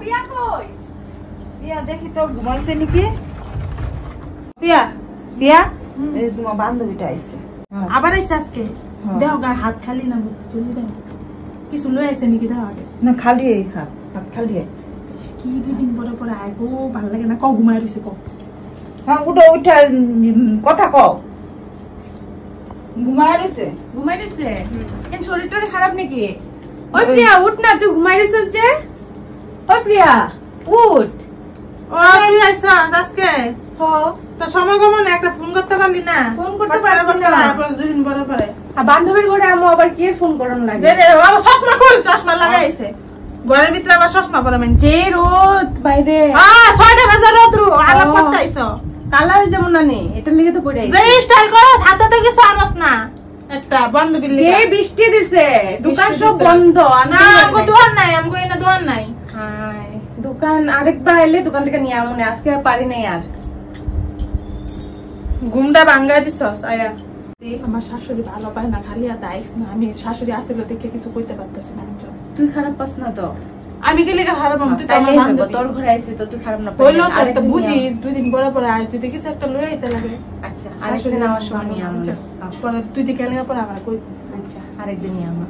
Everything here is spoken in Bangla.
প্রিয়া কই? প্রিয়া দেখি তো ঘুমাইছে নাকি। প্রিয়া প্রিয়া এই তোমার বান্ধবীটা আইছে। আবার আইছে আজকে? দেও গা হাত খালি না চলি দেও। কিছু লই আইছে নাকি দাও আগে। না খালি হাত খালি। কি 2 দিন পরে পরে আইবো ভালো লাগে না। কও ঘুমাই রইছে কও। হ্যাঁ উঠো উঠা কথা কও। ঘুমাই রইছে? ঘুমাই রইছে? কেন শরীরটা খারাপ নাকি? ওই প্রিয়া উঠ না, তুই ঘুমাই রইছিস যে। ওই প্রিয়া উঠ। ও তুই আইছ আজকে? তো সময় কমন একটা ফোন করতে পারলি না? ফোন করতে পারছি না। 2 দিন পরে পরে বান্ধবীর ঘরে আমু আবার কি ফোন করন লাগে? চশমা কর, চশমা লাগাইছে ঘরের ভিতরে আবার চশমা পরে মানে যে রোদ বাইরে। 6টা বাজে রোদ আলাপ করতে আইছ। কালা হয়ে যেমন না নে, এটার লিগে তো পড়ে আইছে। যে স্টাইল করস হাতে তো কিছু আনস না। একটা বান্ধবীর লিগে যে বৃষ্টি দিছে, দোকান সব বন্ধ। না আমগো দোকান নাই, আমগো এনে দোকান নাই। হায় দোকান আরেকবার আইলে দোকান থেকে নিয়ে আমনে, আজকে পারি নাই আর। ঘুমটা ভাঙ্গাই দিছস আয়া। আমার শাশুড়ি ভালো পায় না, খালি হাতে আইস না। আমি শাশুড়ি আসলে দেখে কিছু কইতে পারতেছি না। তুই খারাপ পাস না তো? আমি কি লিখে খারাপ? তুই তো আমার বান্ধবী। তোর ঘরে আইছিস তো তুই খারাপ না পাই? হইলো তো একটা বুঝিস 2 দিন পরে পরে আয়, যদি কিছু একটা লই আইতে লাগে। আচ্ছা আরেকদিন আমার সময় নিয়ে আমনে। পরে তুই দি কেলে পরে আবার কই। আচ্ছা আরেকদিন নিয়ে আমা।